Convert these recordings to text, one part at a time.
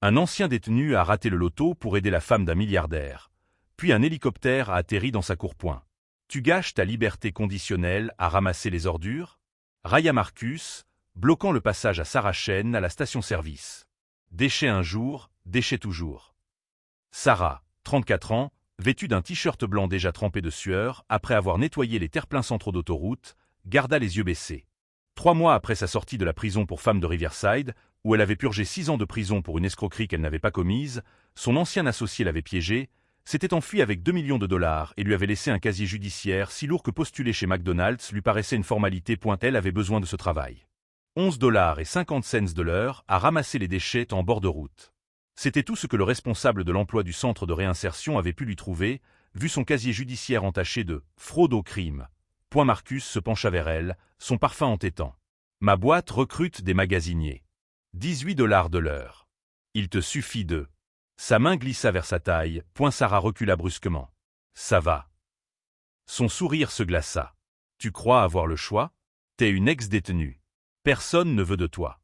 Un ancien détenu a raté le loto pour aider la femme d'un milliardaire. Puis un hélicoptère a atterri dans sa cour-point. Tu gâches ta liberté conditionnelle à ramasser les ordures? Raya Marcus, bloquant le passage à Sarah Chen à la station-service. Déchet un jour, déchet toujours. Sarah, 34 ans, vêtue d'un t-shirt blanc déjà trempé de sueur, après avoir nettoyé les terre-pleins centraux d'autoroute, garda les yeux baissés. 3 mois après sa sortie de la prison pour femme de Riverside, où elle avait purgé 6 ans de prison pour une escroquerie qu'elle n'avait pas commise, son ancien associé l'avait piégée, s'était enfui avec 2 millions de dollars et lui avait laissé un casier judiciaire si lourd que postuler chez McDonald's lui paraissait une formalité. Elle avait besoin de ce travail. 11,50 $ de l'heure à ramasser les déchets en bord de route. C'était tout ce que le responsable de l'emploi du centre de réinsertion avait pu lui trouver, vu son casier judiciaire entaché de « fraude au crime ». Marcus se pencha vers elle, son parfum entêtant. « Ma boîte recrute des magasiniers. 18 $ de l'heure. Il te suffit de… » Sa main glissa vers sa taille, Sarah recula brusquement. « Ça va. » Son sourire se glaça. « Tu crois avoir le choix? T'es une ex-détenue. Personne ne veut de toi. »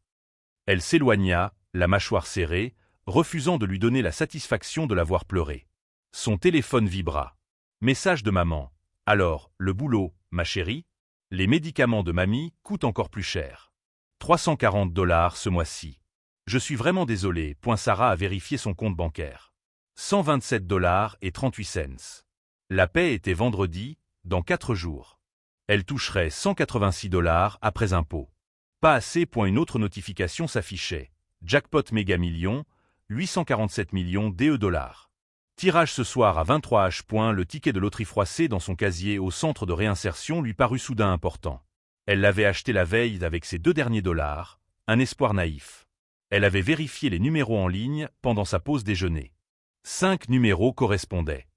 Elle s'éloigna, la mâchoire serrée, refusant de lui donner la satisfaction de la voir pleurer. Son téléphone vibra. Message de maman. « Alors, le boulot, ma chérie? Les médicaments de mamie coûtent encore plus cher. 340 $ ce mois-ci. Je suis vraiment désolé. » Sarah a vérifié son compte bancaire. 127,38 $. La paie était vendredi, dans 4 jours. Elle toucherait 186 $ après impôt. Pas assez. Une autre notification s'affichait. Jackpot méga million, 847 millions DE $. Tirage ce soir à 23h. Le ticket de loterie froissé dans son casier au centre de réinsertion lui parut soudain important. Elle l'avait acheté la veille avec ses 2 derniers dollars, un espoir naïf. Elle avait vérifié les numéros en ligne pendant sa pause déjeuner. 5 numéros correspondaient.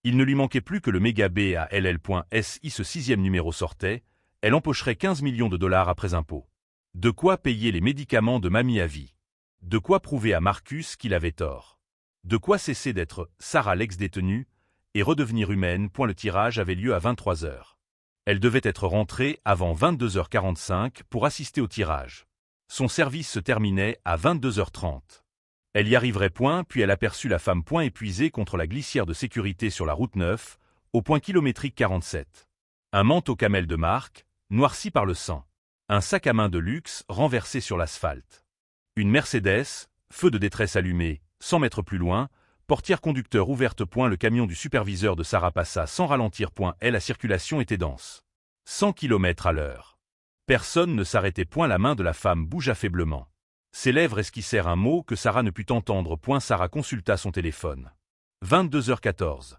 Il ne lui manquait plus que le méga B à LL.SI. Ce 6e numéro sortait, elle empocherait 15 millions de dollars après impôt. De quoi payer les médicaments de mamie à vie. De quoi prouver à Marcus qu'il avait tort. De quoi cesser d'être Sarah l'ex-détenue et redevenir humaine. Le tirage avait lieu à 23h. Elle devait être rentrée avant 22h45 pour assister au tirage. Son service se terminait à 22h30. Elle y arriverait. Puis elle aperçut la femme épuisée contre la glissière de sécurité sur la route 9, au point kilométrique 47. Un manteau camel de marque, noirci par le sang. Un sac à main de luxe renversé sur l'asphalte. Une Mercedes, feu de détresse allumé, 100 mètres plus loin, portière conducteur ouverte. Le camion du superviseur de Sarah passa sans ralentir. Et la circulation était dense. 100 km à l'heure. Personne ne s'arrêtait. La main de la femme bougea faiblement. Ses lèvres esquissèrent un mot que Sarah ne put entendre. Sarah consulta son téléphone. 22h14.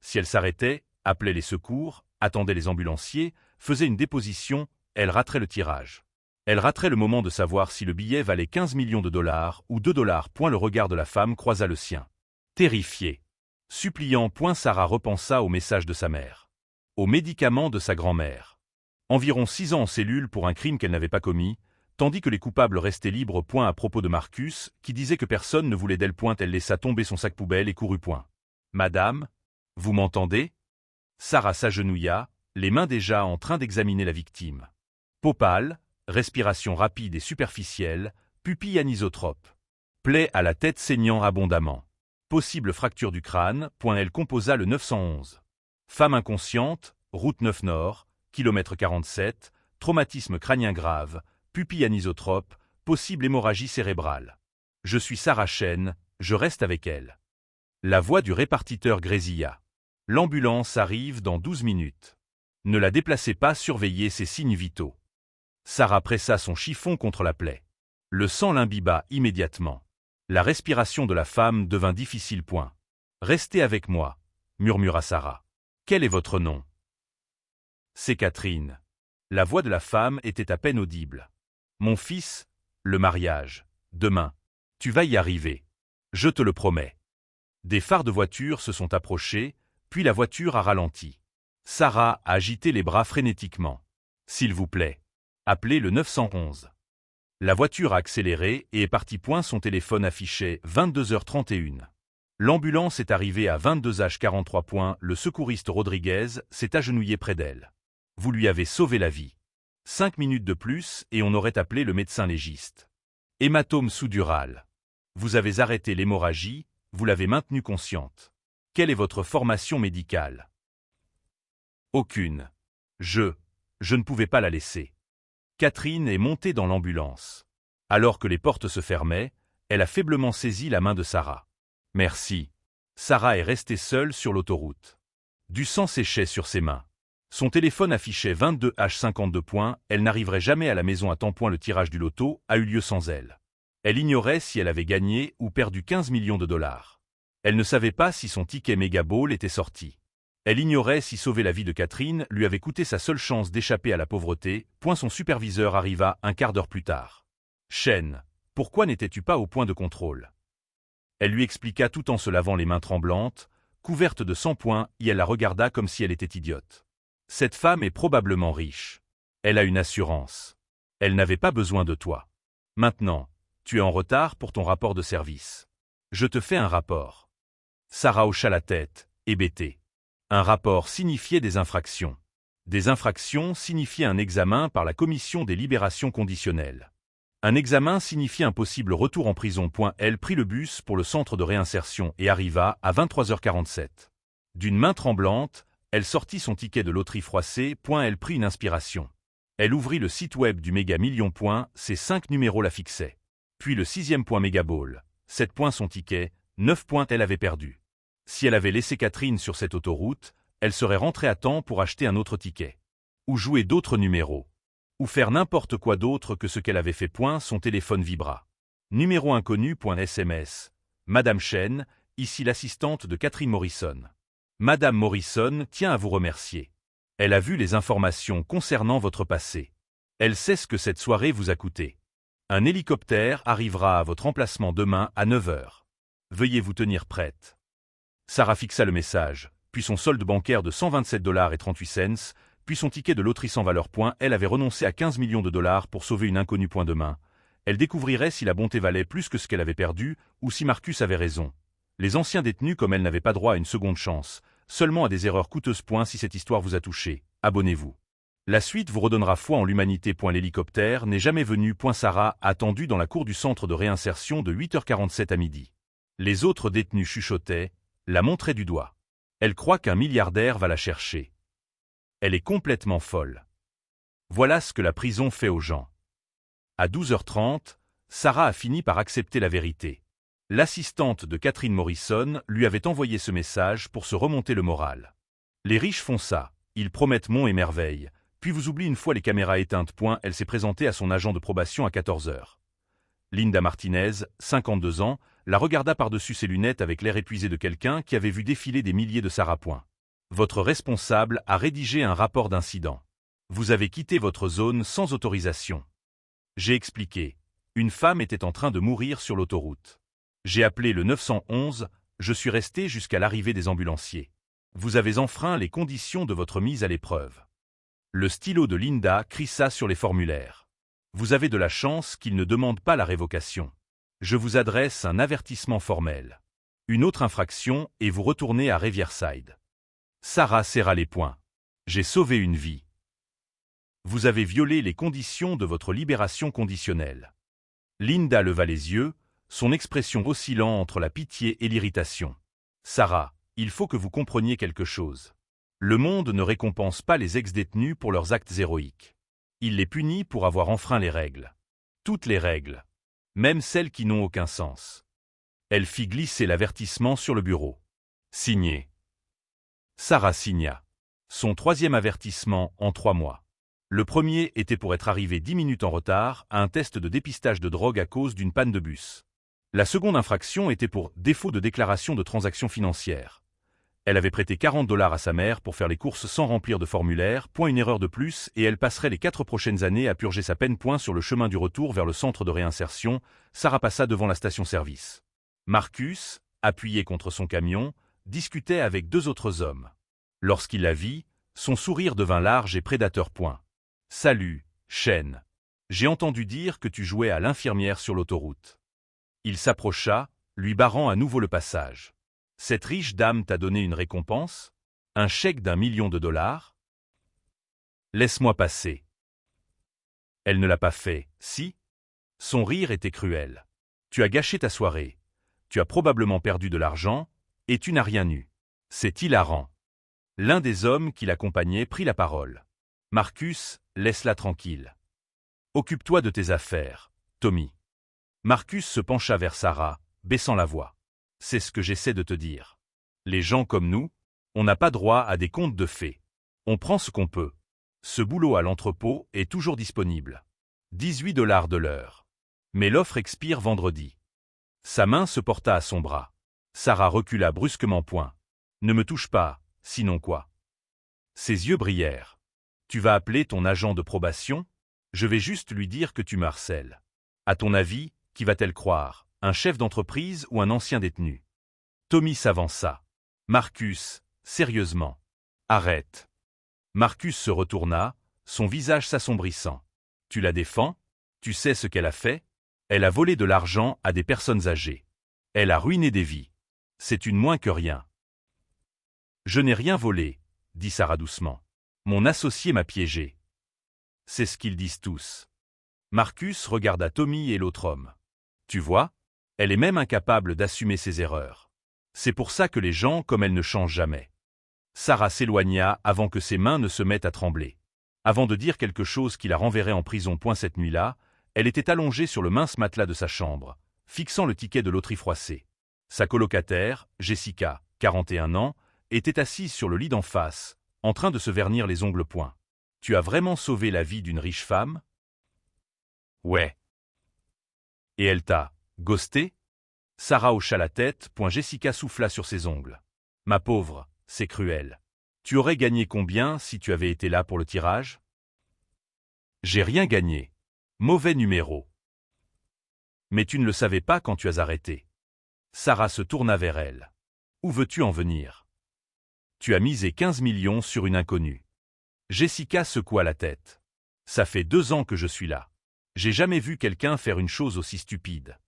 Si elle s'arrêtait, appelait les secours, attendait les ambulanciers, faisait une déposition, elle raterait le tirage. Elle raterait le moment de savoir si le billet valait 15 millions de dollars ou 2 $. Le regard de la femme croisa le sien. Terrifiée. Suppliant. Sarah repensa au message de sa mère. Aux médicaments de sa grand-mère. Environ 6 ans en cellule pour un crime qu'elle n'avait pas commis, tandis que les coupables restaient libres. À propos de Marcus, qui disait que personne ne voulait d'elle. Elle laissa tomber son sac poubelle et courut. Madame, vous m'entendez? Sarah s'agenouilla, les mains déjà en train d'examiner la victime. Peau pâle, respiration rapide et superficielle, pupille anisotrope. Plaie à la tête saignant abondamment. Possible fracture du crâne. Elle composa le 911. Femme inconsciente, route 9 Nord, kilomètre 47, traumatisme crânien grave, pupille anisotrope, possible hémorragie cérébrale. Je suis Sarah Chen, je reste avec elle. La voix du répartiteur grésilla. L'ambulance arrive dans 12 minutes. Ne la déplacez pas, surveillez ses signes vitaux. Sarah pressa son chiffon contre la plaie. Le sang l'imbiba immédiatement. La respiration de la femme devint difficile. Restez avec moi, murmura Sarah. Quel est votre nom? C'est Catherine. La voix de la femme était à peine audible. Mon fils, le mariage, demain. Tu vas y arriver. Je te le promets. Des phares de voiture se sont approchés, puis la voiture a ralenti. Sarah a agité les bras frénétiquement. S'il vous plaît. Appelez le 911. La voiture a accéléré et est partie. Son téléphone affichait 22h31. L'ambulance est arrivée à 22h43. Le secouriste Rodriguez s'est agenouillé près d'elle. Vous lui avez sauvé la vie. 5 minutes de plus et on aurait appelé le médecin légiste. Hématome sous-dural. Vous avez arrêté l'hémorragie, vous l'avez maintenue consciente. Quelle est votre formation médicale? Aucune. Je ne pouvais pas la laisser. Catherine est montée dans l'ambulance. Alors que les portes se fermaient, elle a faiblement saisi la main de Sarah. Merci. Sarah est restée seule sur l'autoroute. Du sang séchait sur ses mains. Son téléphone affichait 22h52 points, elle n'arriverait jamais à la maison à temps. Le tirage du loto a eu lieu sans elle. Elle ignorait si elle avait gagné ou perdu 15 millions de dollars. Elle ne savait pas si son ticket Mega Ball était sorti. Elle ignorait si sauver la vie de Catherine lui avait coûté sa seule chance d'échapper à la pauvreté. Son superviseur arriva un quart d'heure plus tard. Shane, pourquoi n'étais-tu pas au point de contrôle? Elle lui expliqua tout en se lavant les mains tremblantes, couverte de sang. Et elle la regarda comme si elle était idiote. Cette femme est probablement riche. Elle a une assurance. Elle n'avait pas besoin de toi. Maintenant, tu es en retard pour ton rapport de service. Je te fais un rapport. Sarah hocha la tête, hébétée. Un rapport signifiait des infractions. Des infractions signifiaient un examen par la commission des libérations conditionnelles. Un examen signifiait un possible retour en prison. Elle prit le bus pour le centre de réinsertion et arriva à 23h47. D'une main tremblante, elle sortit son ticket de loterie froissée. Elle prit une inspiration. Elle ouvrit le site web du Méga Million. Ses 5 numéros la fixaient. Puis le 6e Mega Ball. 7 son ticket, 9 elle avait perdu. Si elle avait laissé Catherine sur cette autoroute, elle serait rentrée à temps pour acheter un autre ticket. Ou jouer d'autres numéros. Ou faire n'importe quoi d'autre que ce qu'elle avait fait. Son téléphone vibra. Numéro inconnu. SMS. Madame Chen, ici l'assistante de Catherine Morrison. Madame Morrison tient à vous remercier. Elle a vu les informations concernant votre passé. Elle sait ce que cette soirée vous a coûté. Un hélicoptère arrivera à votre emplacement demain à 9h. Veuillez vous tenir prête. Sarah fixa le message, puis son solde bancaire de 127,38 $, puis son ticket de loterie sans valeur. Elle avait renoncé à 15 millions de dollars pour sauver une inconnue. Demain, elle découvrirait si la bonté valait plus que ce qu'elle avait perdu, ou si Marcus avait raison. Les anciens détenus comme elle n'avaient pas droit à une seconde chance, seulement à des erreurs coûteuses. Si cette histoire vous a touché, abonnez-vous. La suite vous redonnera foi en l'humanité. L'hélicoptère n'est jamais venu. Sarah a attendu dans la cour du centre de réinsertion de 8h47 à midi. Les autres détenus chuchotaient, la montraient du doigt. Elle croit qu'un milliardaire va la chercher. Elle est complètement folle. Voilà ce que la prison fait aux gens. À 12h30, Sarah a fini par accepter la vérité. L'assistante de Catherine Morrison lui avait envoyé ce message pour se remonter le moral. Les riches font ça, ils promettent monts et merveilles, puis vous oublient une fois les caméras éteintes. Elle s'est présentée à son agent de probation à 14h. Linda Martinez, 52 ans, la regarda par-dessus ses lunettes avec l'air épuisé de quelqu'un qui avait vu défiler des milliers de Sarah. Votre responsable a rédigé un rapport d'incident. Vous avez quitté votre zone sans autorisation. J'ai expliqué. Une femme était en train de mourir sur l'autoroute. J'ai appelé le 911, je suis resté jusqu'à l'arrivée des ambulanciers. Vous avez enfreint les conditions de votre mise à l'épreuve. Le stylo de Linda crissa sur les formulaires. Vous avez de la chance qu'il ne demande pas la révocation. Je vous adresse un avertissement formel. Une autre infraction et vous retournez à Riverside. Sarah serra les poings. J'ai sauvé une vie. Vous avez violé les conditions de votre libération conditionnelle. Linda leva les yeux, son expression oscillant entre la pitié et l'irritation. Sarah, il faut que vous compreniez quelque chose. Le monde ne récompense pas les ex-détenus pour leurs actes héroïques. Il les punit pour avoir enfreint les règles. Toutes les règles. Même celles qui n'ont aucun sens. Elle fit glisser l'avertissement sur le bureau. Signé. Sarah signa. Son 3e avertissement en 3 mois. Le premier était pour être arrivé 10 minutes en retard à un test de dépistage de drogue à cause d'une panne de bus. La seconde infraction était pour défaut de déclaration de transactions financières. Elle avait prêté 40 $ à sa mère pour faire les courses sans remplir de formulaire. Une erreur de plus et elle passerait les 4 prochaines années à purger sa peine. Sur le chemin du retour vers le centre de réinsertion, Sarah passa devant la station-service. Marcus, appuyé contre son camion, discutait avec 2 autres hommes. Lorsqu'il la vit, son sourire devint large et prédateur. Salut, Shane. J'ai entendu dire que tu jouais à l'infirmière sur l'autoroute. Il s'approcha, lui barrant à nouveau le passage. Cette riche dame t'a donné une récompense? Un chèque d'1 million de dollars? Laisse-moi passer. Elle ne l'a pas fait, si? Son rire était cruel. Tu as gâché ta soirée. Tu as probablement perdu de l'argent, et tu n'as rien eu. C'est hilarant. L'un des hommes qui l'accompagnait prit la parole. Marcus, laisse-la tranquille. Occupe-toi de tes affaires, Tommy. Marcus se pencha vers Sarah, baissant la voix. C'est ce que j'essaie de te dire. Les gens comme nous, on n'a pas droit à des contes de fées. On prend ce qu'on peut. Ce boulot à l'entrepôt est toujours disponible. 18 $ de l'heure. Mais l'offre expire vendredi. Sa main se porta à son bras. Sarah recula brusquement point. Ne me touche pas, sinon quoi? Ses yeux brillèrent. Tu vas appeler ton agent de probation? Je vais juste lui dire que tu me harcèles. À ton avis, qui va-t-elle croire, un chef d'entreprise ou un ancien détenu? Tommy s'avança. Marcus, sérieusement. Arrête. Marcus se retourna, son visage s'assombrissant. Tu la défends? Tu sais ce qu'elle a fait? Elle a volé de l'argent à des personnes âgées. Elle a ruiné des vies. C'est une moins que rien. Je n'ai rien volé, dit Sarah doucement. Mon associé m'a piégé. C'est ce qu'ils disent tous. Marcus regarda Tommy et l'autre homme. Tu vois? Elle est même incapable d'assumer ses erreurs. C'est pour ça que les gens comme elle ne changent jamais. Sarah s'éloigna avant que ses mains ne se mettent à trembler. Avant de dire quelque chose qui la renverrait en prison. Cette nuit-là, elle était allongée sur le mince matelas de sa chambre, fixant le ticket de loterie froissée. Sa colocataire, Jessica, 41 ans, était assise sur le lit d'en face, en train de se vernir les ongles. Tu as vraiment sauvé la vie d'une riche femme? Ouais. Et elle t'a ghosté? Sarah hocha la tête. Jessica souffla sur ses ongles. Ma pauvre, c'est cruel. Tu aurais gagné combien si tu avais été là pour le tirage? J'ai rien gagné. Mauvais numéro. Mais tu ne le savais pas quand tu as arrêté. Sarah se tourna vers elle. Où veux-tu en venir? Tu as misé 15 millions sur une inconnue. Jessica secoua la tête. Ça fait 2 ans que je suis là. J'ai jamais vu quelqu'un faire une chose aussi stupide.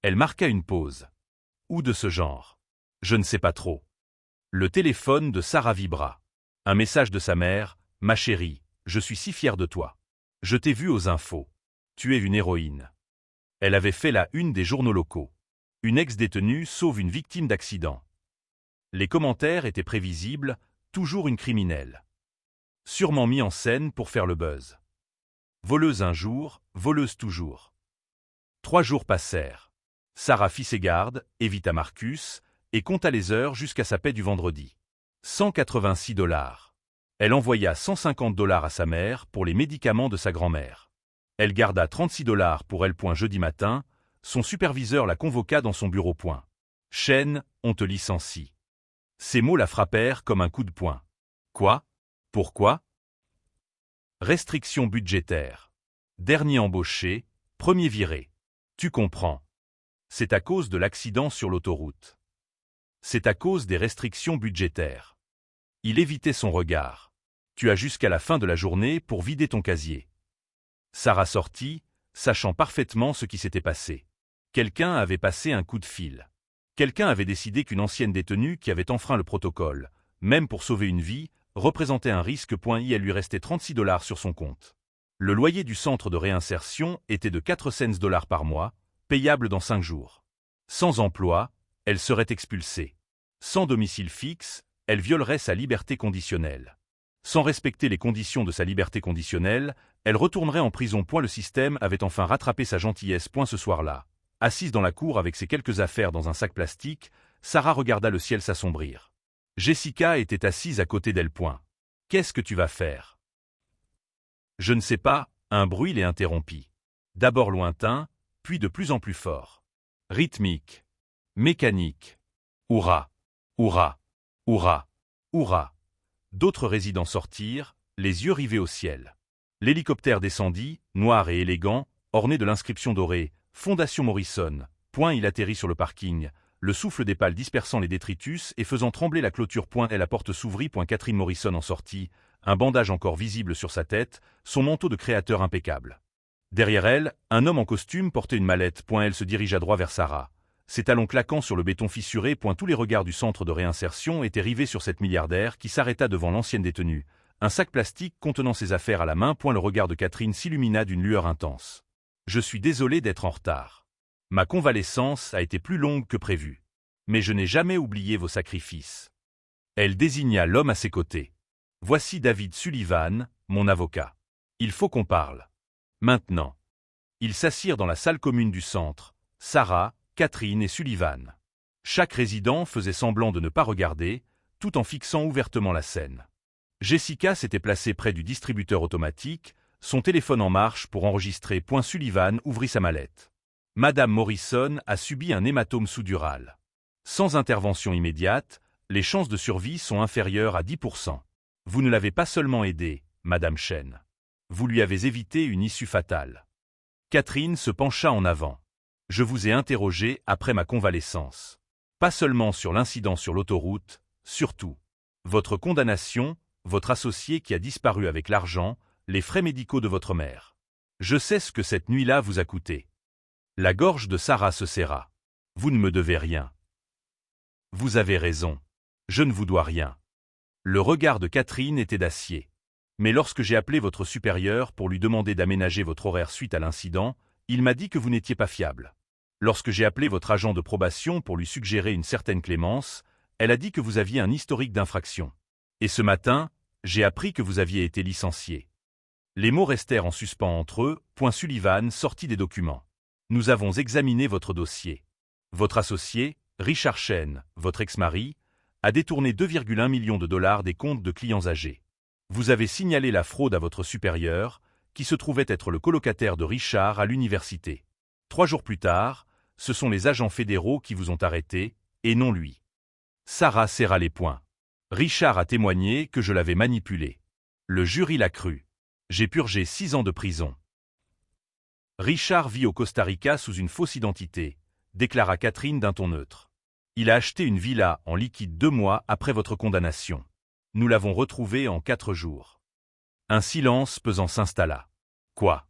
Elle marqua une pause. Ou de ce genre. Je ne sais pas trop. Le téléphone de Sarah vibra. Un message de sa mère. Ma chérie, je suis si fière de toi. Je t'ai vu aux infos. Tu es une héroïne. Elle avait fait la une des journaux locaux. Une ex-détenue sauve une victime d'accident. Les commentaires étaient prévisibles, toujours une criminelle. Sûrement mis en scène pour faire le buzz. Voleuse un jour, voleuse toujours. 3 jours passèrent. Sarah fit ses gardes, évita Marcus, et compta les heures jusqu'à sa paie du vendredi. 186 $. Elle envoya 150 $ à sa mère pour les médicaments de sa grand-mère. Elle garda 36 $ pour elle. Jeudi matin, son superviseur la convoqua dans son bureau. Chaîne, on te licencie. Ces mots la frappèrent comme un coup de poing. Quoi? Pourquoi? Restriction budgétaire. Dernier embauché, premier viré. Tu comprends. C'est à cause de l'accident sur l'autoroute. C'est à cause des restrictions budgétaires. Il évitait son regard. Tu as jusqu'à la fin de la journée pour vider ton casier. Sarah sortit, sachant parfaitement ce qui s'était passé. Quelqu'un avait passé un coup de fil. Quelqu'un avait décidé qu'une ancienne détenue qui avait enfreint le protocole, même pour sauver une vie, représentait un risque. Il lui restait 36 $ sur son compte. Le loyer du centre de réinsertion était de 4 cents $ par mois, payable dans 5 jours. Sans emploi, elle serait expulsée. Sans domicile fixe, elle violerait sa liberté conditionnelle. Sans respecter les conditions de sa liberté conditionnelle, elle retournerait en prison. Le système avait enfin rattrapé sa gentillesse. Ce soir-là, assise dans la cour avec ses quelques affaires dans un sac plastique, Sarah regarda le ciel s'assombrir. Jessica était assise à côté d'elle. Qu'est-ce que tu vas faire? Je ne sais pas, un bruit l'interrompit. D'abord lointain, puis de plus en plus fort. Rythmique. Mécanique. Hurrah! Hurrah! Hurrah! Hurrah! D'autres résidents sortirent, les yeux rivés au ciel. L'hélicoptère descendit, noir et élégant, orné de l'inscription dorée « Fondation Morrison ». Il atterrit sur le parking, le souffle des pales dispersant les détritus et faisant trembler la clôture. Et la porte s'ouvrit. Catherine Morrison en sortit, un bandage encore visible sur sa tête, son manteau de créateur impeccable. Derrière elle, un homme en costume portait une mallette. Elle se dirigea droit vers Sarah. Ses talons claquant sur le béton fissuré. Tous les regards du centre de réinsertion étaient rivés sur cette milliardaire qui s'arrêta devant l'ancienne détenue, un sac plastique contenant ses affaires à la main. Le regard de Catherine s'illumina d'une lueur intense. Je suis désolé d'être en retard. Ma convalescence a été plus longue que prévu. Mais je n'ai jamais oublié vos sacrifices. Elle désigna l'homme à ses côtés. Voici David Sullivan, mon avocat. Il faut qu'on parle. Maintenant. Ils s'assirent dans la salle commune du centre, Sarah, Catherine et Sullivan. Chaque résident faisait semblant de ne pas regarder, tout en fixant ouvertement la scène. Jessica s'était placée près du distributeur automatique, son téléphone en marche pour enregistrer. Sullivan ouvrit sa mallette. Madame Morrison a subi un hématome sous-dural. Sans intervention immédiate, les chances de survie sont inférieures à 10%. Vous ne l'avez pas seulement aidée, Madame Chen. Vous lui avez évité une issue fatale. Catherine se pencha en avant. Je vous ai interrogé après ma convalescence. Pas seulement sur l'incident sur l'autoroute, surtout. Votre condamnation, votre associé qui a disparu avec l'argent, les frais médicaux de votre mère. Je sais ce que cette nuit-là vous a coûté. La gorge de Sarah se serra. Vous ne me devez rien. Vous avez raison. Je ne vous dois rien. Le regard de Catherine était d'acier. Mais lorsque j'ai appelé votre supérieur pour lui demander d'aménager votre horaire suite à l'incident, il m'a dit que vous n'étiez pas fiable. Lorsque j'ai appelé votre agent de probation pour lui suggérer une certaine clémence, elle a dit que vous aviez un historique d'infraction. Et ce matin, j'ai appris que vous aviez été licencié. Les mots restèrent en suspens entre eux. Sullivan sortit des documents. Nous avons examiné votre dossier. Votre associé, Richard Chen, votre ex-mari, a détourné 2,1 millions de dollars des comptes de clients âgés. Vous avez signalé la fraude à votre supérieur, qui se trouvait être le colocataire de Richard à l'université. 3 jours plus tard, ce sont les agents fédéraux qui vous ont arrêté, et non lui. Sarah serra les poings. Richard a témoigné que je l'avais manipulé. Le jury l'a cru. J'ai purgé 6 ans de prison. Richard vit au Costa Rica sous une fausse identité, déclara Catherine d'un ton neutre. Il a acheté une villa en liquide 2 mois après votre condamnation. Nous l'avons retrouvé en 4 jours. Un silence pesant s'installa. Quoi?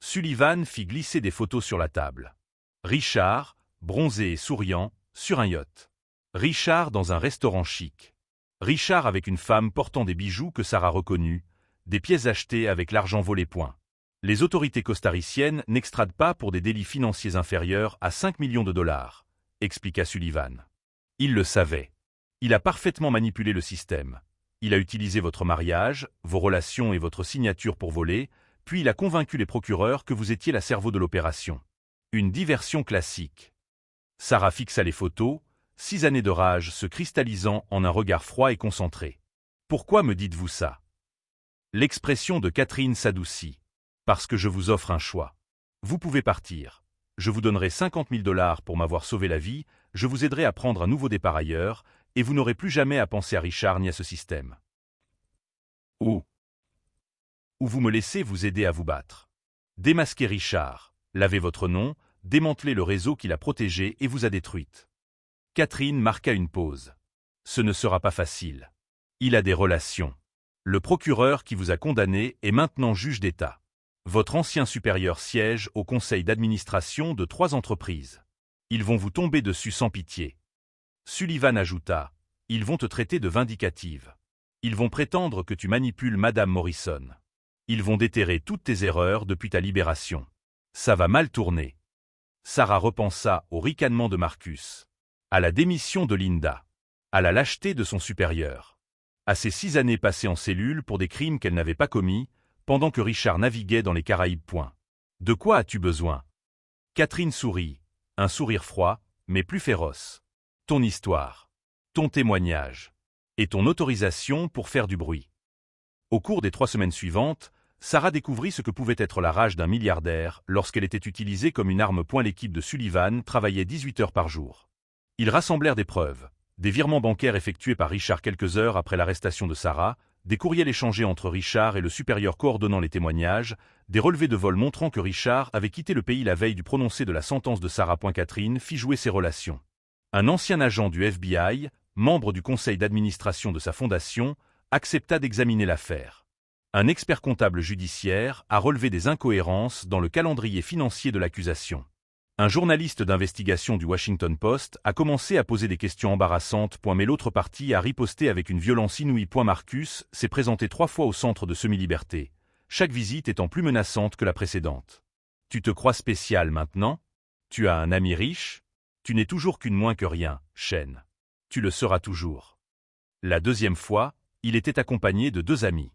Sullivan fit glisser des photos sur la table. Richard, bronzé et souriant, sur un yacht. Richard dans un restaurant chic. Richard avec une femme portant des bijoux que Sarah reconnut, des pièces achetées avec l'argent volé. Les autorités costariciennes n'extradent pas pour des délits financiers inférieurs à 5 millions de dollars, expliqua Sullivan. Il le savait. Il a parfaitement manipulé le système. Il a utilisé votre mariage, vos relations et votre signature pour voler, puis il a convaincu les procureurs que vous étiez la cerveau de l'opération. Une diversion classique. Sarah fixa les photos, 6 années de rage se cristallisant en un regard froid et concentré. Pourquoi me dites-vous ça? L'expression de Catherine s'adoucit. Parce que je vous offre un choix. Vous pouvez partir. Je vous donnerai 50 000 dollars pour m'avoir sauvé la vie, je vous aiderai à prendre un nouveau départ ailleurs, et vous n'aurez plus jamais à penser à Richard ni à ce système. Ou vous me laissez vous aider à vous battre. Démasquez Richard, lavez votre nom, démantelez le réseau qui l'a protégé et vous a détruite. Catherine marqua une pause. Ce ne sera pas facile. Il a des relations. Le procureur qui vous a condamné est maintenant juge d'État. Votre ancien supérieur siège au conseil d'administration de 3 entreprises. Ils vont vous tomber dessus sans pitié. Sullivan ajouta, ils vont te traiter de vindicative. Ils vont prétendre que tu manipules Madame Morrison. Ils vont déterrer toutes tes erreurs depuis ta libération. Ça va mal tourner. Sarah repensa au ricanement de Marcus, à la démission de Linda, à la lâcheté de son supérieur, à ces 6 années passées en cellule pour des crimes qu'elle n'avait pas commis, pendant que Richard naviguait dans les Caraïbes. De quoi as-tu besoin? Catherine sourit, un sourire froid, mais plus féroce. Ton histoire, ton témoignage, et ton autorisation pour faire du bruit. Au cours des 3 semaines suivantes, Sarah découvrit ce que pouvait être la rage d'un milliardaire lorsqu'elle était utilisée comme une arme. L'équipe de Sullivan travaillait 18 heures par jour. Ils rassemblèrent des preuves, des virements bancaires effectués par Richard quelques heures après l'arrestation de Sarah, des courriels échangés entre Richard et le supérieur coordonnant les témoignages, des relevés de vol montrant que Richard avait quitté le pays la veille du prononcé de la sentence de Sarah. Catherine fit jouer ses relations. Un ancien agent du FBI, membre du conseil d'administration de sa fondation, accepta d'examiner l'affaire. Un expert comptable judiciaire a relevé des incohérences dans le calendrier financier de l'accusation. Un journaliste d'investigation du Washington Post a commencé à poser des questions embarrassantes. Mais l'autre partie a riposté avec une violence inouïe. Marcus s'est présenté 3 fois au centre de semi-liberté, chaque visite étant plus menaçante que la précédente. Tu te crois spécial maintenant? Tu as un ami riche? Tu n'es toujours qu'une moins que rien, Chen. Tu le seras toujours. La deuxième fois, il était accompagné de 2 amis.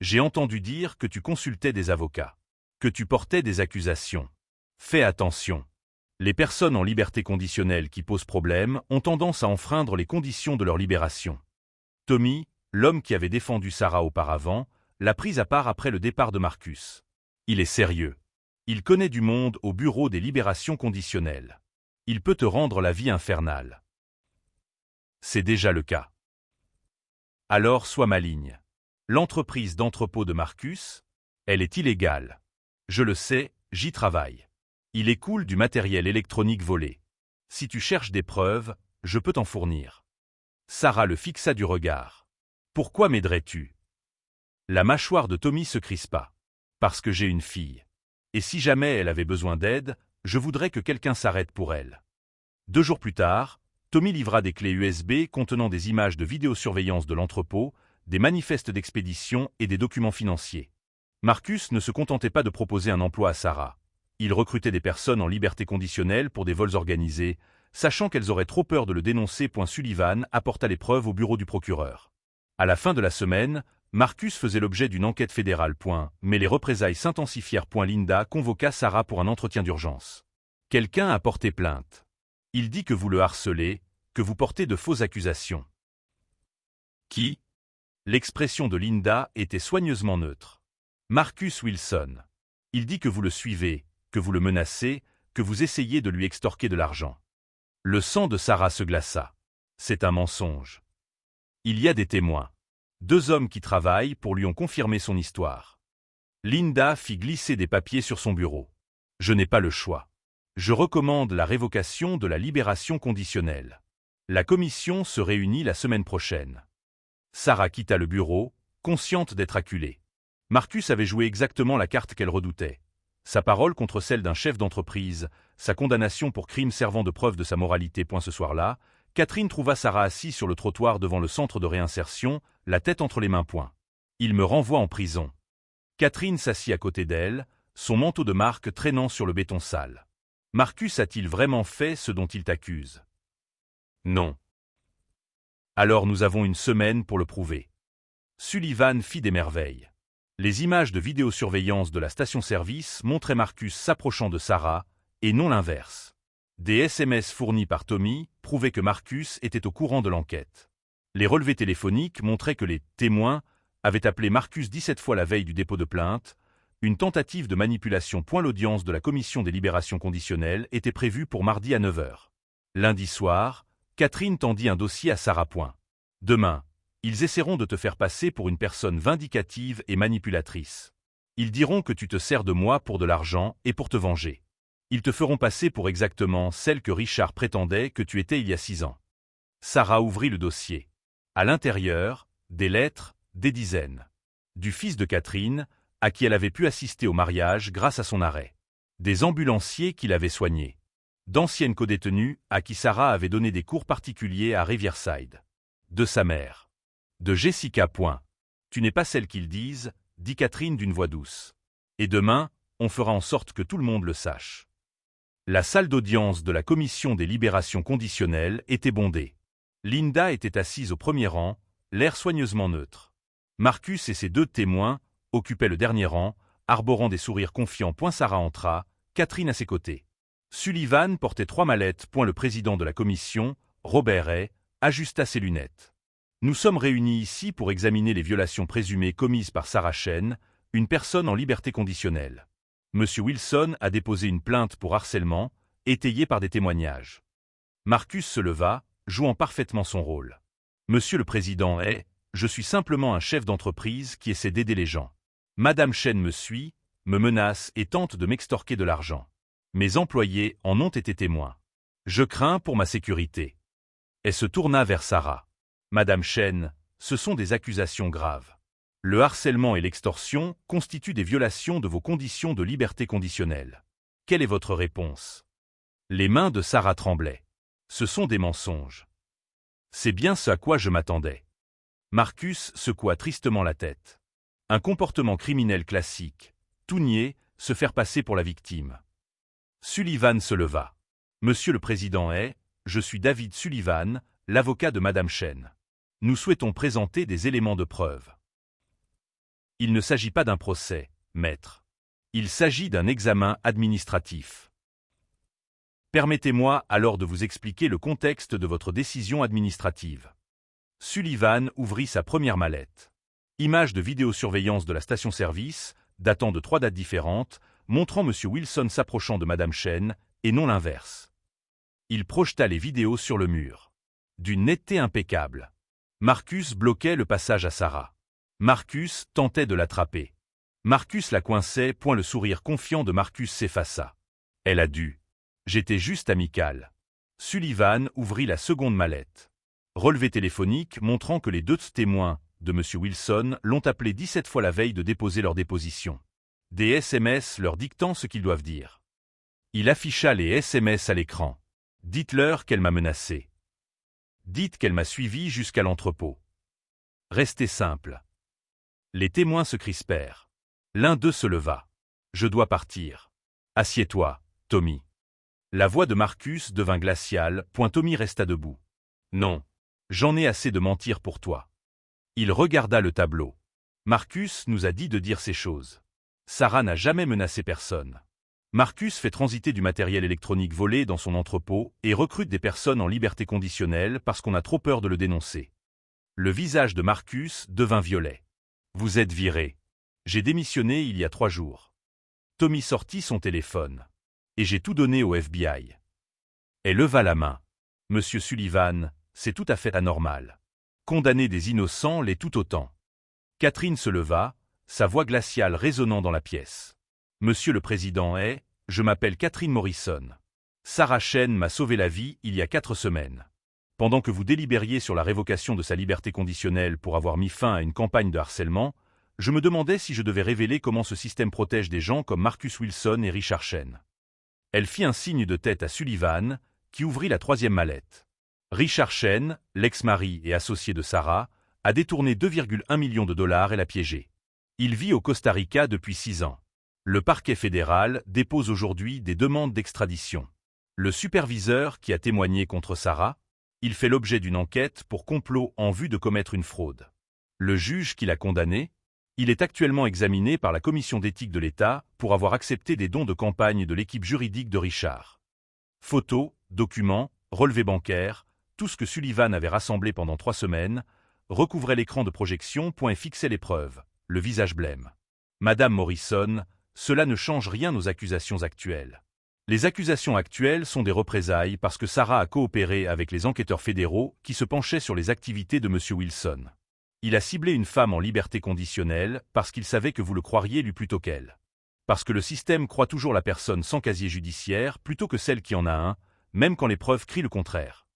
J'ai entendu dire que tu consultais des avocats, que tu portais des accusations. Fais attention. Les personnes en liberté conditionnelle qui posent problème ont tendance à enfreindre les conditions de leur libération. Tommy, l'homme qui avait défendu Sarah auparavant, l'a prise à part après le départ de Marcus. Il est sérieux. Il connaît du monde au bureau des libérations conditionnelles. Il peut te rendre la vie infernale. C'est déjà le cas. Alors sois maligne. L'entreprise d'entrepôt de Marcus, elle est illégale. Je le sais, j'y travaille. Il écoule du matériel électronique volé. Si tu cherches des preuves, je peux t'en fournir. Sarah le fixa du regard. Pourquoi m'aiderais-tu? La mâchoire de Tommy se crispa. Parce que j'ai une fille. Et si jamais elle avait besoin d'aide, je voudrais que quelqu'un s'arrête pour elle. 2 jours plus tard, Tommy livra des clés USB contenant des images de vidéosurveillance de l'entrepôt, des manifestes d'expédition et des documents financiers. Marcus ne se contentait pas de proposer un emploi à Sarah. Il recrutait des personnes en liberté conditionnelle pour des vols organisés, sachant qu'elles auraient trop peur de le dénoncer. Sullivan apporta les preuves au bureau du procureur. À la fin de la semaine, Marcus faisait l'objet d'une enquête fédérale. Mais les représailles s'intensifièrent. Linda convoqua Sarah pour un entretien d'urgence. Quelqu'un a porté plainte. Il dit que vous le harcelez, que vous portez de fausses accusations. Qui? L'expression de Linda était soigneusement neutre. Marcus Wilson. Il dit que vous le suivez, que vous le menacez, que vous essayez de lui extorquer de l'argent. Le sang de Sarah se glaça. C'est un mensonge. Il y a des témoins. 2 hommes qui travaillent pour lui ont confirmé son histoire. Linda fit glisser des papiers sur son bureau. Je n'ai pas le choix. Je recommande la révocation de la libération conditionnelle. La commission se réunit la semaine prochaine. Sarah quitta le bureau, consciente d'être acculée. Marcus avait joué exactement la carte qu'elle redoutait. Sa parole contre celle d'un chef d'entreprise, sa condamnation pour crime servant de preuve de sa moralité. Ce soir-là, Catherine trouva Sarah assise sur le trottoir devant le centre de réinsertion, la tête entre les mains. Il me renvoie en prison. Catherine s'assit à côté d'elle, son manteau de marque traînant sur le béton sale. Marcus a-t-il vraiment fait ce dont il t'accuse? Non. Alors nous avons une semaine pour le prouver. Sullivan fit des merveilles. Les images de vidéosurveillance de la station-service montraient Marcus s'approchant de Sarah, et non l'inverse. Des SMS fournis par Tommy prouvaient que Marcus était au courant de l'enquête. Les relevés téléphoniques montraient que les témoins avaient appelé Marcus 17 fois la veille du dépôt de plainte. Une tentative de manipulation. L'audience de la commission des libérations conditionnelles était prévue pour mardi à 9 h. Lundi soir, Catherine tendit un dossier à Sarah. Demain, ils essaieront de te faire passer pour une personne vindicative et manipulatrice. Ils diront que tu te sers de moi pour de l'argent et pour te venger. Ils te feront passer pour exactement celle que Richard prétendait que tu étais il y a 6 ans. Sarah ouvrit le dossier. À l'intérieur, des lettres, des dizaines. Du fils de Catherine, à qui elle avait pu assister au mariage grâce à son arrêt. Des ambulanciers qui l'avaient soigné. D'anciennes codétenues à qui Sarah avait donné des cours particuliers à Riverside. De sa mère. De Jessica. Tu n'es pas celle qu'ils disent, dit Catherine d'une voix douce. Et demain, on fera en sorte que tout le monde le sache. La salle d'audience de la commission des libérations conditionnelles était bondée. Linda était assise au premier rang, l'air soigneusement neutre. Marcus et ses 2 témoins occupaient le dernier rang, arborant des sourires confiants. Sarah entra, Catherine à ses côtés. Sullivan portait 3 mallettes. Le président de la commission, Robert Hay, ajusta ses lunettes. Nous sommes réunis ici pour examiner les violations présumées commises par Sarah Chen, une personne en liberté conditionnelle. Monsieur Wilson a déposé une plainte pour harcèlement, étayée par des témoignages. Marcus se leva, jouant parfaitement son rôle. Monsieur le président Hay, je suis simplement un chef d'entreprise qui essaie d'aider les gens. Madame Chen me suit, me menace et tente de m'extorquer de l'argent. Mes employés en ont été témoins. Je crains pour ma sécurité. Elle se tourna vers Sarah. Madame Chen, ce sont des accusations graves. Le harcèlement et l'extorsion constituent des violations de vos conditions de liberté conditionnelle. Quelle est votre réponse? Les mains de Sarah tremblaient. Ce sont des mensonges. C'est bien ce à quoi je m'attendais. Marcus secoua tristement la tête. Un comportement criminel classique, tout nier, se faire passer pour la victime. Sullivan se leva. Monsieur le Président je suis David Sullivan, l'avocat de Madame Chen. Nous souhaitons présenter des éléments de preuve. Il ne s'agit pas d'un procès, maître. Il s'agit d'un examen administratif. Permettez-moi alors de vous expliquer le contexte de votre décision administrative. Sullivan ouvrit sa première mallette. Image de vidéosurveillance de la station-service, datant de 3 dates différentes, montrant M. Wilson s'approchant de Madame Chen, et non l'inverse. Il projeta les vidéos sur le mur. D'une netteté impeccable. Marcus bloquait le passage à Sarah. Marcus tentait de l'attraper. Marcus la coinçait, point le sourire confiant de Marcus s'effaça. Elle a dû. J'étais juste amical. Sullivan ouvrit la seconde mallette. Relevé téléphonique montrant que les 2 témoins de M. Wilson l'ont appelé 17 fois la veille de déposer leur déposition. Des SMS leur dictant ce qu'ils doivent dire. Il afficha les SMS à l'écran. Dites-leur qu'elle m'a menacé. Dites qu'elle m'a suivi jusqu'à l'entrepôt. Restez simple. Les témoins se crispèrent. L'un d'eux se leva. Je dois partir. Assieds-toi, Tommy. La voix de Marcus devint glaciale, Tommy resta debout. Non. J'en ai assez de mentir pour toi. Il regarda le tableau. Marcus nous a dit de dire ces choses. Sarah n'a jamais menacé personne. Marcus fait transiter du matériel électronique volé dans son entrepôt et recrute des personnes en liberté conditionnelle parce qu'on a trop peur de le dénoncer. Le visage de Marcus devint violet. Vous êtes viré. J'ai démissionné il y a 3 jours. Tommy sortit son téléphone. Et j'ai tout donné au FBI. Elle leva la main. Monsieur Sullivan, c'est tout à fait anormal. Condamner des innocents l'est tout autant. Catherine se leva, sa voix glaciale résonnant dans la pièce. Monsieur le Président je m'appelle Catherine Morrison. Sarah Chen m'a sauvé la vie il y a 4 semaines. Pendant que vous délibériez sur la révocation de sa liberté conditionnelle pour avoir mis fin à une campagne de harcèlement, je me demandais si je devais révéler comment ce système protège des gens comme Marcus Wilson et Richard Chen. Elle fit un signe de tête à Sullivan, qui ouvrit la 3e mallette. Richard Chen, l'ex-mari et associé de Sarah, a détourné 2,1 millions de dollars et l'a piégé. Il vit au Costa Rica depuis 6 ans. Le parquet fédéral dépose aujourd'hui des demandes d'extradition. Le superviseur qui a témoigné contre Sarah, il fait l'objet d'une enquête pour complot en vue de commettre une fraude. Le juge qui l'a condamné, il est actuellement examiné par la commission d'éthique de l'État pour avoir accepté des dons de campagne de l'équipe juridique de Richard. Photos, documents, relevés bancaires, tout ce que Sullivan avait rassemblé pendant 3 semaines, recouvrait l'écran de projection et fixait les preuves, le visage blême. Madame Morrison, cela ne change rien aux accusations actuelles. Les accusations actuelles sont des représailles parce que Sarah a coopéré avec les enquêteurs fédéraux qui se penchaient sur les activités de M. Wilson. Il a ciblé une femme en liberté conditionnelle parce qu'il savait que vous le croiriez lui plutôt qu'elle. Parce que le système croit toujours la personne sans casier judiciaire plutôt que celle qui en a un, même quand les preuves crient le contraire.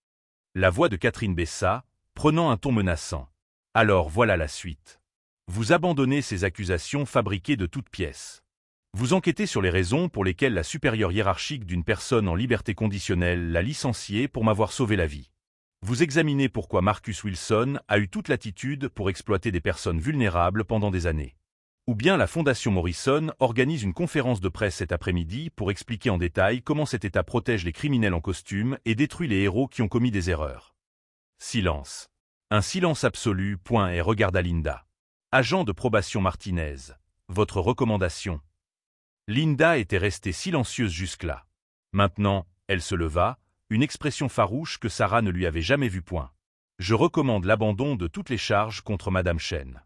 La voix de Catherine baissa, prenant un ton menaçant. Alors voilà la suite. Vous abandonnez ces accusations fabriquées de toutes pièces. Vous enquêtez sur les raisons pour lesquelles la supérieure hiérarchique d'une personne en liberté conditionnelle l'a licenciée pour m'avoir sauvé la vie. Vous examinez pourquoi Marcus Wilson a eu toute l'attitude pour exploiter des personnes vulnérables pendant des années. Ou bien la Fondation Morrison organise une conférence de presse cet après-midi pour expliquer en détail comment cet État protège les criminels en costume et détruit les héros qui ont commis des erreurs. Silence. Un silence absolu. Et regarda Linda. Agent de probation Martinez. Votre recommandation. Linda était restée silencieuse jusque-là. Maintenant, elle se leva, une expression farouche que Sarah ne lui avait jamais vue. Je recommande l'abandon de toutes les charges contre Madame Chen.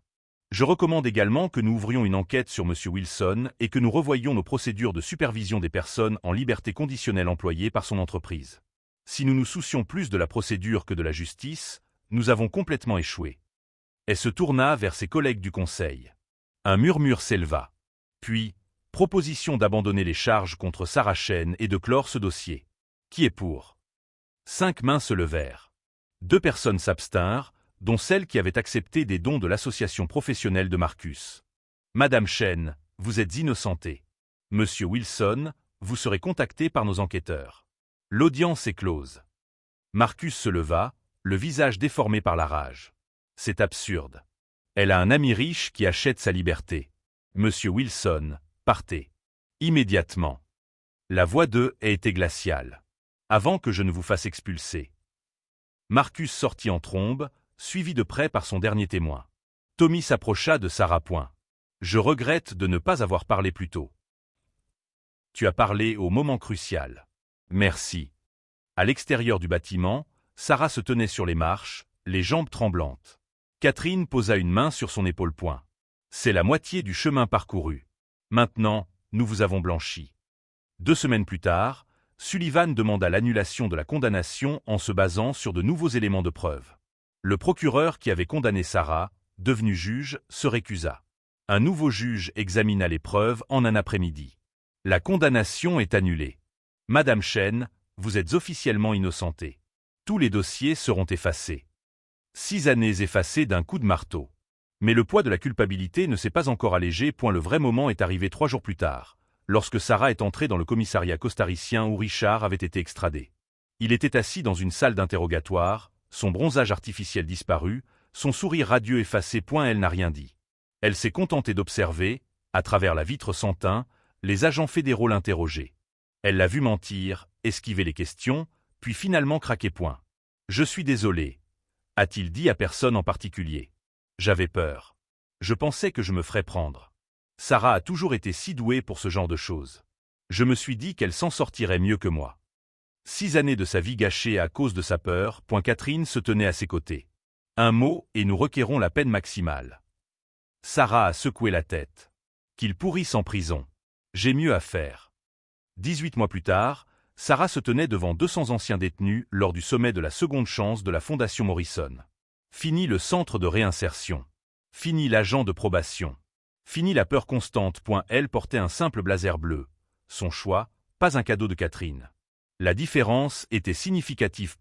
Je recommande également que nous ouvrions une enquête sur M. Wilson et que nous revoyions nos procédures de supervision des personnes en liberté conditionnelle employées par son entreprise. Si nous nous soucions plus de la procédure que de la justice, nous avons complètement échoué. Elle se tourna vers ses collègues du conseil. Un murmure s'éleva. Puis, proposition d'abandonner les charges contre Sarah Chen et de clore ce dossier. Qui est pour? 5 mains se levèrent. 2 personnes s'abstinrent, dont celle qui avait accepté des dons de l'association professionnelle de Marcus. Madame Chen, vous êtes innocentée. Monsieur Wilson, vous serez contacté par nos enquêteurs. L'audience est close. Marcus se leva, le visage déformé par la rage. C'est absurde. Elle a un ami riche qui achète sa liberté. Monsieur Wilson, partez. Immédiatement. La voix de était glaciale. avant que je ne vous fasse expulser. Marcus sortit en trombe, suivi de près par son dernier témoin. Tommy s'approcha de Sarah. Je regrette de ne pas avoir parlé plus tôt. Tu as parlé au moment crucial. Merci. À l'extérieur du bâtiment, Sarah se tenait sur les marches, les jambes tremblantes. Catherine posa une main sur son épaule. C'est la moitié du chemin parcouru. Maintenant, nous vous avons blanchi. 2 semaines plus tard, Sullivan demanda l'annulation de la condamnation en se basant sur de nouveaux éléments de preuve. Le procureur qui avait condamné Sarah, devenu juge, se récusa. Un nouveau juge examina les preuves en un après-midi. La condamnation est annulée. Madame Chen, vous êtes officiellement innocentée. Tous les dossiers seront effacés. 6 années effacées d'un coup de marteau. Mais le poids de la culpabilité ne s'est pas encore allégé. Le vrai moment est arrivé 3 jours plus tard, lorsque Sarah est entrée dans le commissariat costaricien où Richard avait été extradé. Il était assis dans une salle d'interrogatoire, son bronzage artificiel disparu, son sourire radieux effacé. Elle n'a rien dit. Elle s'est contentée d'observer, à travers la vitre sans teint, les agents fédéraux l'interroger. Elle l'a vu mentir, esquiver les questions, puis finalement craquer. Je suis désolé, a-t-il dit à personne en particulier. J'avais peur. Je pensais que je me ferais prendre. Sarah a toujours été si douée pour ce genre de choses. Je me suis dit qu'elle s'en sortirait mieux que moi. 6 années de sa vie gâchée à cause de sa peur. Catherine se tenait à ses côtés. Un mot et nous requérons la peine maximale. Sarah a secoué la tête. Qu'il pourrisse en prison. J'ai mieux à faire. 18 mois plus tard, Sarah se tenait devant 200 anciens détenus lors du sommet de la seconde chance de la Fondation Morrison. Fini le centre de réinsertion. Fini l'agent de probation. Fini la peur constante. Elle portait un simple blazer bleu. Son choix, pas un cadeau de Catherine. La différence était significative.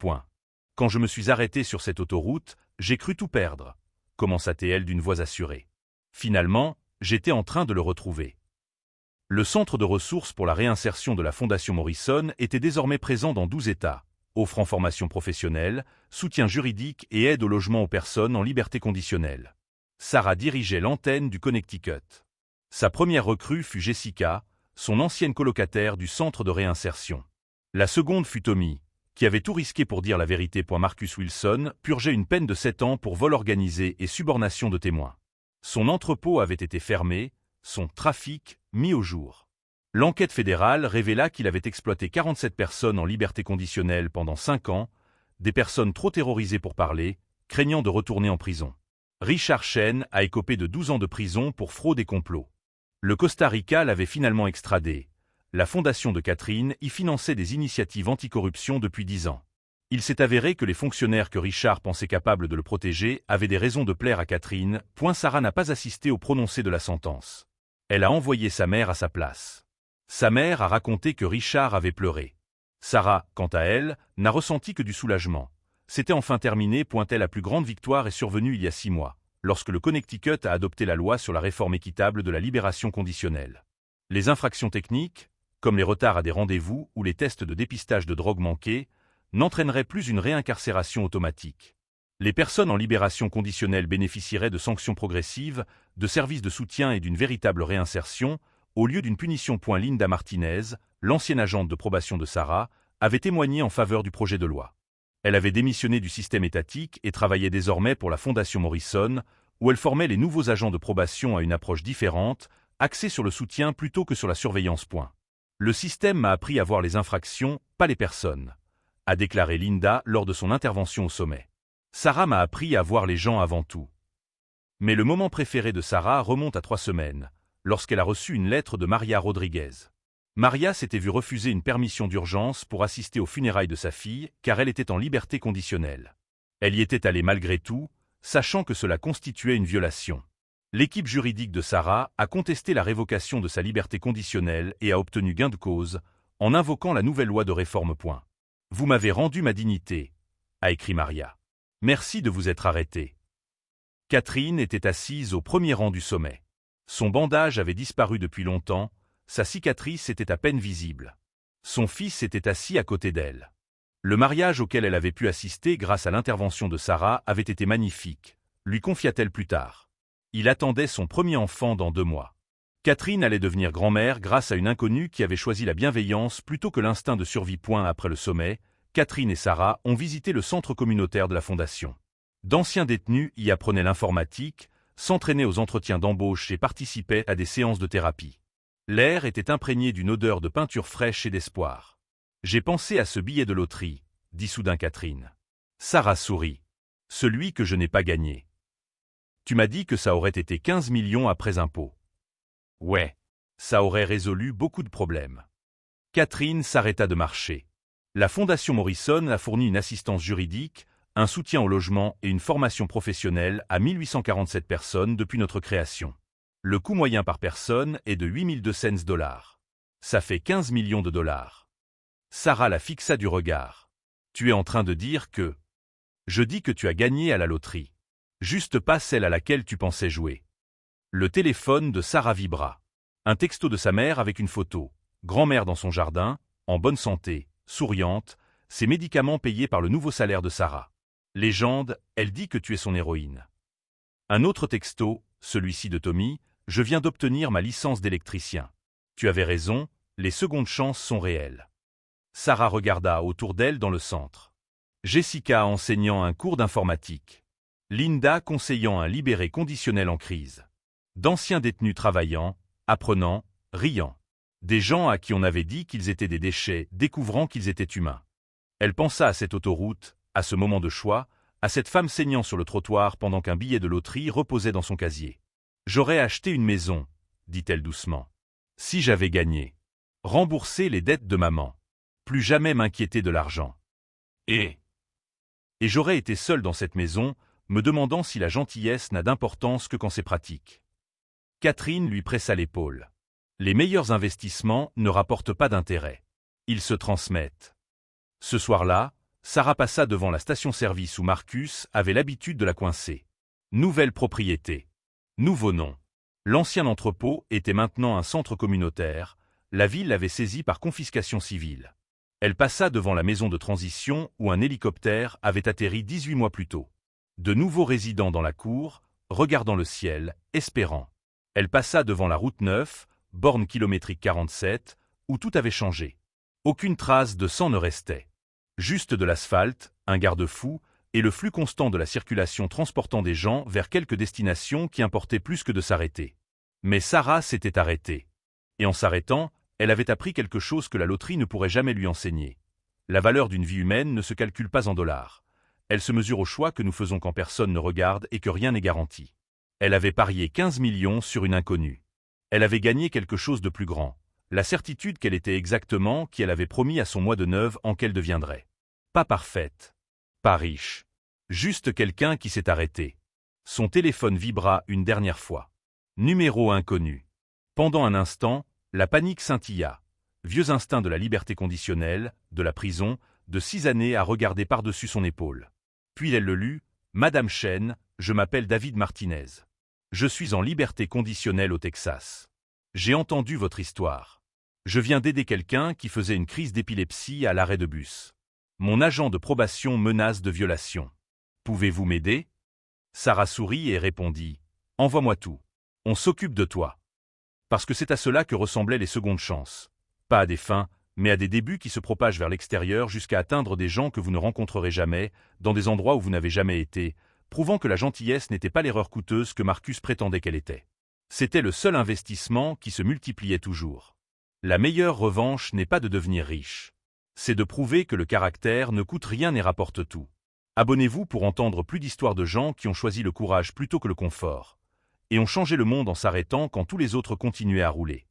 Quand je me suis arrêté sur cette autoroute, j'ai cru tout perdre, commença-t-elle d'une voix assurée. Finalement, j'étais en train de le retrouver. Le centre de ressources pour la réinsertion de la Fondation Morrison était désormais présent dans 12 États, offrant formation professionnelle, soutien juridique et aide au logement aux personnes en liberté conditionnelle. Sarah dirigeait l'antenne du Connecticut. Sa première recrue fut Jessica, son ancienne colocataire du centre de réinsertion. La seconde fut Tommy, qui avait tout risqué pour dire la vérité. Marcus Wilson purgeait une peine de 7 ans pour vol organisé et subornation de témoins. Son entrepôt avait été fermé, son trafic mis au jour. L'enquête fédérale révéla qu'il avait exploité 47 personnes en liberté conditionnelle pendant 5 ans, des personnes trop terrorisées pour parler, craignant de retourner en prison. Richard Chen a écopé de 12 ans de prison pour fraude et complot. Le Costa Rica l'avait finalement extradé. La fondation de Catherine y finançait des initiatives anticorruption depuis 10 ans. Il s'est avéré que les fonctionnaires que Richard pensait capables de le protéger avaient des raisons de plaire à Catherine. Sarah n'a pas assisté au prononcé de la sentence. Elle a envoyé sa mère à sa place. Sa mère a raconté que Richard avait pleuré. Sarah, quant à elle, n'a ressenti que du soulagement. C'était enfin terminé. La plus grande victoire est survenue il y a 6 mois, lorsque le Connecticut a adopté la loi sur la réforme équitable de la libération conditionnelle. Les infractions techniques, comme les retards à des rendez-vous ou les tests de dépistage de drogue manqués, n'entraîneraient plus une réincarcération automatique. Les personnes en libération conditionnelle bénéficieraient de sanctions progressives, de services de soutien et d'une véritable réinsertion, au lieu d'une punition. Linda Martinez, l'ancienne agente de probation de Sarah, avait témoigné en faveur du projet de loi. Elle avait démissionné du système étatique et travaillait désormais pour la Fondation Morrison, où elle formait les nouveaux agents de probation à une approche différente, axée sur le soutien plutôt que sur la surveillance. Le système m'a appris à voir les infractions, pas les personnes, a déclaré Linda lors de son intervention au sommet. Sarah m'a appris à voir les gens avant tout. Mais le moment préféré de Sarah remonte à 3 semaines, lorsqu'elle a reçu une lettre de Maria Rodriguez. Maria s'était vue refuser une permission d'urgence pour assister aux funérailles de sa fille, car elle était en liberté conditionnelle. Elle y était allée malgré tout, sachant que cela constituait une violation. L'équipe juridique de Sarah a contesté la révocation de sa liberté conditionnelle et a obtenu gain de cause, en invoquant la nouvelle loi de réforme. Vous m'avez rendu ma dignité, a écrit Maria. Merci de vous être arrêté. Catherine était assise au premier rang du sommet. Son bandage avait disparu depuis longtemps, sa cicatrice était à peine visible. Son fils était assis à côté d'elle. Le mariage auquel elle avait pu assister grâce à l'intervention de Sarah avait été magnifique, lui confia-t-elle plus tard. Il attendait son premier enfant dans 2 mois. Catherine allait devenir grand-mère grâce à une inconnue qui avait choisi la bienveillance plutôt que l'instinct de survie. Après le sommet, Catherine et Sarah ont visité le centre communautaire de la Fondation. D'anciens détenus y apprenaient l'informatique, s'entraînaient aux entretiens d'embauche et participaient à des séances de thérapie. L'air était imprégné d'une odeur de peinture fraîche et d'espoir. « J'ai pensé à ce billet de loterie », dit soudain Catherine. Sarah sourit. « Celui que je n'ai pas gagné. Tu m'as dit que ça aurait été 15 millions après impôt. » Ouais, ça aurait résolu beaucoup de problèmes. Catherine s'arrêta de marcher. La Fondation Morrison a fourni une assistance juridique, un soutien au logement et une formation professionnelle à 1847 personnes depuis notre création. Le coût moyen par personne est de 8200 $. Ça fait 15 millions de dollars. Sarah la fixa du regard. Tu es en train de dire que… Je dis que tu as gagné à la loterie. Juste pas celle à laquelle tu pensais jouer. Le téléphone de Sarah vibra. Un texto de sa mère avec une photo. Grand-mère dans son jardin, en bonne santé, souriante, ses médicaments payés par le nouveau salaire de Sarah. Légende, elle dit que tu es son héroïne. Un autre texto, celui-ci de Tommy, je viens d'obtenir ma licence d'électricien. Tu avais raison, les secondes chances sont réelles. Sarah regarda autour d'elle dans le centre. Jessica enseignant un cours d'informatique. Linda conseillant un libéré conditionnel en crise. D'anciens détenus travaillant, apprenant, riant. Des gens à qui on avait dit qu'ils étaient des déchets, découvrant qu'ils étaient humains. Elle pensa à cette autoroute, à ce moment de choix, à cette femme saignant sur le trottoir pendant qu'un billet de loterie reposait dans son casier. « J'aurais acheté une maison, » dit-elle doucement. « Si j'avais gagné. Rembourser les dettes de maman. Plus jamais m'inquiéter de l'argent. Et j'aurais été seul dans cette maison, me demandant si la gentillesse n'a d'importance que quand c'est pratique. » Catherine lui pressa l'épaule. Les meilleurs investissements ne rapportent pas d'intérêt. Ils se transmettent. Ce soir-là, Sarah passa devant la station-service où Marcus avait l'habitude de la coincer. Nouvelle propriété. Nouveau nom. L'ancien entrepôt était maintenant un centre communautaire. La ville l'avait saisi par confiscation civile. Elle passa devant la maison de transition où un hélicoptère avait atterri 18 mois plus tôt. De nouveaux résidents dans la cour, regardant le ciel, espérant. Elle passa devant la route 9, borne kilométrique 47, où tout avait changé. Aucune trace de sang ne restait. Juste de l'asphalte, un garde-fou, et le flux constant de la circulation transportant des gens vers quelques destinations qui importaient plus que de s'arrêter. Mais Sarah s'était arrêtée. Et en s'arrêtant, elle avait appris quelque chose que la loterie ne pourrait jamais lui enseigner. La valeur d'une vie humaine ne se calcule pas en dollars. Elle se mesure au choix que nous faisons quand personne ne regarde et que rien n'est garanti. Elle avait parié 15 millions sur une inconnue. Elle avait gagné quelque chose de plus grand, la certitude qu'elle était exactement qui elle avait promis à son moi de neuve en qu'elle deviendrait. Pas parfaite, pas riche, juste quelqu'un qui s'est arrêté. Son téléphone vibra une dernière fois. Numéro inconnu. Pendant un instant, la panique scintilla. Vieux instinct de la liberté conditionnelle, de la prison, de 6 années à regarder par-dessus son épaule. Puis elle le lut, « Madame Chen, je m'appelle David Martinez. Je suis en liberté conditionnelle au Texas. J'ai entendu votre histoire. Je viens d'aider quelqu'un qui faisait une crise d'épilepsie à l'arrêt de bus. Mon agent de probation menace de violation. Pouvez-vous m'aider ?» Sarah sourit et répondit, « Envoie-moi tout. On s'occupe de toi. » Parce que c'est à cela que ressemblaient les secondes chances. Pas à des fins, mais à des débuts qui se propagent vers l'extérieur jusqu'à atteindre des gens que vous ne rencontrerez jamais, dans des endroits où vous n'avez jamais été, prouvant que la gentillesse n'était pas l'erreur coûteuse que Marcus prétendait qu'elle était. C'était le seul investissement qui se multipliait toujours. La meilleure revanche n'est pas de devenir riche. C'est de prouver que le caractère ne coûte rien et rapporte tout. Abonnez-vous pour entendre plus d'histoires de gens qui ont choisi le courage plutôt que le confort, et ont changé le monde en s'arrêtant quand tous les autres continuaient à rouler.